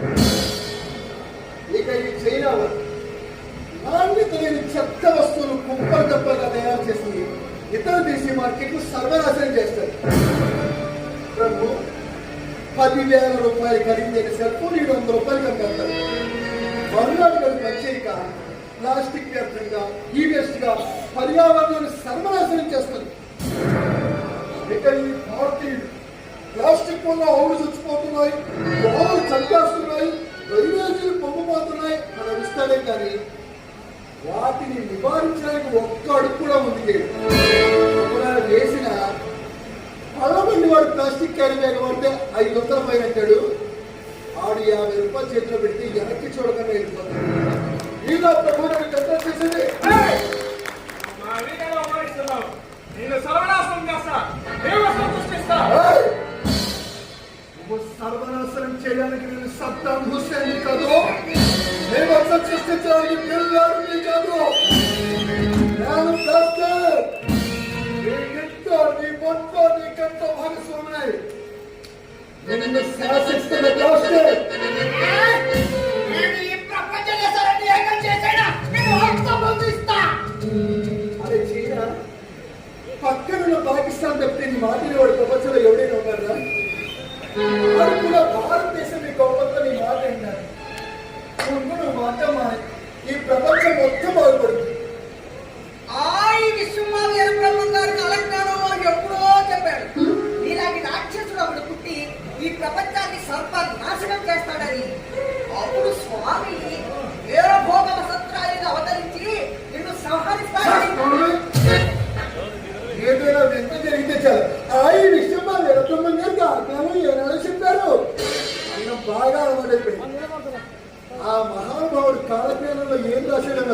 ఇక ఈ చైనా నాణ్యత లేని చెత్త వస్తువులు కుప్పలు తప్పగా తయారు చేసి ఇతర దేశీయ మార్కెట్లు సర్వనాశనం చేస్తారు. ప్రభు, 10,000 రూపాయలు ఖరీదైన సెల్ ఫోన్ 700 రూపాయలు కమ్ముతారు. మరునాడు పనిచేయక ప్లాస్టిక్ వ్యర్థంగా ఈ వేస్ట్ గా పర్యావరణాన్ని సర్వనాశనం చేస్తుంది. ఇక ఈ భారతీయులు ప్లాస్టిక్ వల్ల ఆవులు చచ్చిపోతున్నాయి, దోమలు చంపేస్తున్నాయి, డ్రైనేజీలు పొమ్మపోతున్నాయి అని అనిస్తాడే కానీ వాటిని నివారించడానికి ఒక్క అడుగు కూడా ముందుకేది. వేసిన 10 మంది వాడు ప్లాస్టిక్ క్యారీ బ్యాగ్ వాడితే 500 పైన అంటాడు. ఆడు 50 రూపాయలు చేతిలో పెడితే వెనక్కి చూడకుండా వెళ్ళిపోతాడు. ఇలా ప్రభుత్వం కంట్రోల్ చేసేది. నేను సర్వనాశనం చేస్తా, దేవస్థానం సృష్టిస్తా. నువ్వు సర్వనాశనం చేయడానికి నేను సద్దాం హుస్సేన్ కాదు, నేను సృష్టించడానికి పిల్లలు కాదు. నేను ప్లాస్టర్. నీ ఇంట్లో, నీ మొత్తం, నీ కంట భాగస్వామి నిన్ను శాసిస్తున్న ప్లాస్టర్. నేను ఈ ప్రపంచ దేశాలన్నీ ఏకం చేసేనా నేను హస్తబంధిస్తా. అదే చైనా పక్కనున్న పాకిస్తాన్ తప్పితే నీ మాటలు వాడు ప్రపంచంలో ఎవడైనా ఉన్నారా? వాడు కూడా భారతదేశం నీ గొప్పతో నీ మాట విన్నారు. నువ్వు మాట మారి ఈ ప్రపంచం మొత్తం బాగుపడుతుంది. ఈ విశ్వం బ్రహ్మం గారు అలంకారంలో ఎప్పుడో చెప్పాడు, ఇలాంటి రాక్షసుడు ఒకడు పుట్టి ఈ ప్రపంచాన్ని సర్వ నాశనం చేస్తాడని. అప్పుడు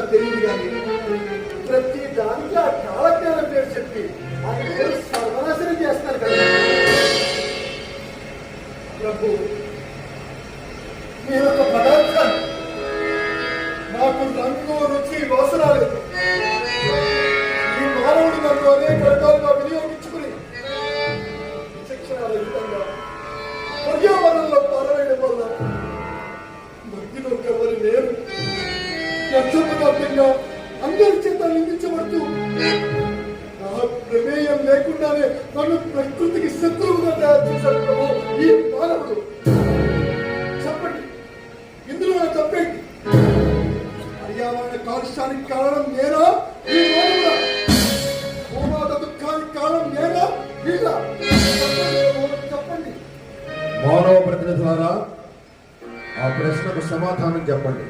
చేస్తానో తెలియదు కానీ ప్రతి దానికి ఆ కాలజ్ఞానం పేరు చెప్పి ఆయన పేరు సర్వనాశనం చేస్తాను కదా ప్రభు. నేను ఒక పదార్థాన్ని, నాకు రంగు రుచి వాసన లేదు. ఈ మానవుడు నన్ను అనేక రకాలుగా వినియోగించుకుని విచక్షణారహితంగా పర్యావరణంలో పారవేయడం వల్ల మధ్యలో ఎవరు లేరు. యక్షపదార్థంగా అందరి చేత నిందించబడుతూ నా ప్రమేయం లేకుండానే నన్ను ప్రకృతికి శత్రువుగా తయారు చేశాడు ప్రభు ఈ మానవుడు. చెప్పండి, ఇందులో నా తప్పేంటి? పర్యావరణ కాలుష్యానికి కారణం నేనా ఈ మానవుడా? భూమాత దుఃఖానికి కారణం నేనా వీళ్ళ? చెప్పండి. మానవ ప్రతినిధులారా, ఆ ప్రశ్నకు సమాధానం చెప్పండి.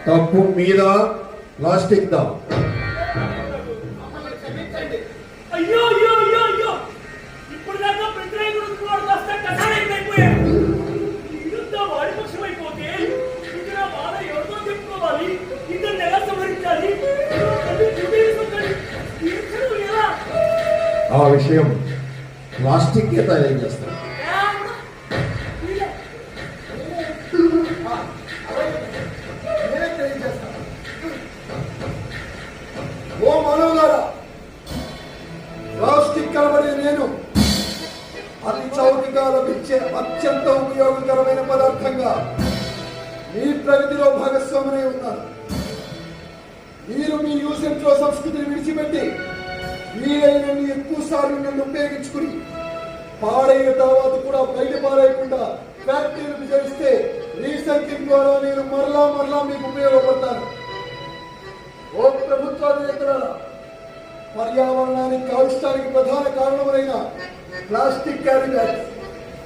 తప్పు మీద ప్లాస్టిక్ దా? మమ్మల్ని క్షమించండి. అయ్యో అయ్యో అయ్యో అయ్యో, ఇప్పుడు దాకా వ్యతిరేకుడు వాడు కాస్త కథాయిపోయాడు. ఇదంతా వాడి పక్షం అయిపోతే ఇక నా బాధ ఎవరితో చెప్పుకోవాలి? ఇద్దరు ఎలా సంహరించాలి? ఎలా? ఆ విషయం ప్లాస్టిక్ తయారు చేస్తారు. నేనే తెలియజేస్తాను. ఓ మానవులారా, ప్లాస్టిక్ కనబడే నేను అతి చౌకగా లభించే అత్యంత ఉపయోగకరమైన పదార్థంగా మీ ప్రగతిలో భాగస్వామనే ఉన్నాను. మీరు మీ యూజ్ అండ్ త్రో సంస్కృతిని విడిచిపెట్టి వీలైనన్ని ఎక్కువ సార్లు నన్ను ఉపయోగించుకుని పాడైన తర్వాత కూడా బయట పారేయకుండా ఫ్యాక్టరీలకు చేస్తే రీసైక్లింగ్ ద్వారా నేను మరలా మీకు ఉపయోగపడతాను. ఓ ప్రభుత్వాధినేతలారా, పర్యావరణానికి కాలుష్యానికి ప్రధాన కారణమైన ప్లాస్టిక్ క్యారీ బ్యాగ్స్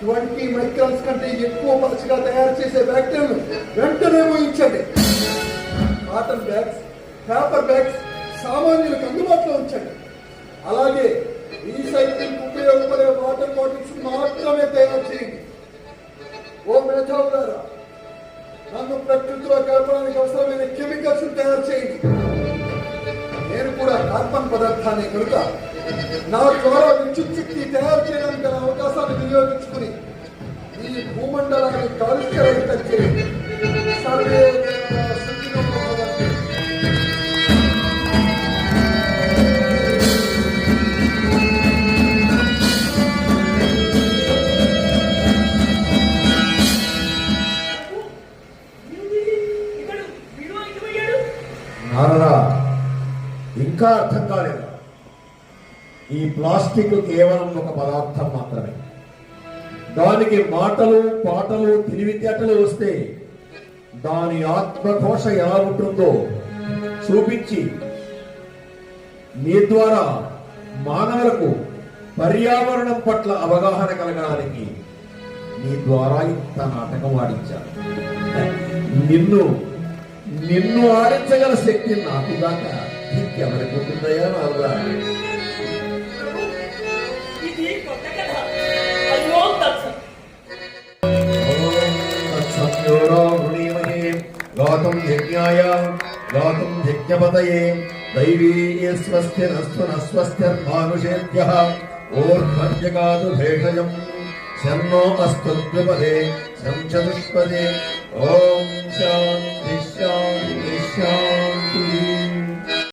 20 మైక్రాన్స్ కంటే ఎక్కువ పలుచగా తయారు చేసే ఫ్యాక్టరీలను వెంటనే ఊహించండి. కాటన్ బ్యాగ్స్, పేపర్ బ్యాగ్స్ సామాన్యులకు అందుబాటులో ఉంచండి. అలాగే రీసైక్లింగ్ ఉపయోగపడే వాటర్ బాటిల్స్ మాత్రమే తయారు చేయండి. ఓ మేధావులారా, నన్ను ప్రకృతిలో కలపడానికి అవసరమైన కెమికల్స్ తయారు చేయండి. నేను కూడా కార్బన్ పదార్థాన్ని కనుక నా ద్వారా విద్యుత్ శక్తి తయారు చేయడానికి గల అవకాశాన్ని వినియోగించుకుని ఈ భూమండలాన్ని కాలుష్యరహితం చేయండి. సర్వే సుఖినో భవంతు. నారదా, ఇంకా అర్థం కాలేదు. ఈ ప్లాస్టిక్ కేవలం ఒక పదార్థం మాత్రమే. దానికి మాటలు పాటలు తెలివితేటలు వస్తే దాని ఆత్మఘోష ఎలా ఉంటుందో చూపించి మీ ద్వారా మానవులకు పర్యావరణం పట్ల అవగాహన కలగడానికి నీ ద్వారా ఇంత నాటకం ఆడించాను. నిన్ను ఆడించగల శక్తి నాకు దాకా ఇంకెవరికి ఉంటుందయ్యా నాలుగా? ఇది కొత్త కథ. అయ్యో తత్సత్. గాతం యజ్ఞాయ గాతం యజ్ఞపతయే దైవీ స్వస్తిరస్వస్తిర్మానుషేభ్యః ఓర్ధ్వజగాదు భేషజం శన్నో అస్తు ద్విపదే శం చతుష్పదే. ఓం శాంతి శాంతి శాంతి.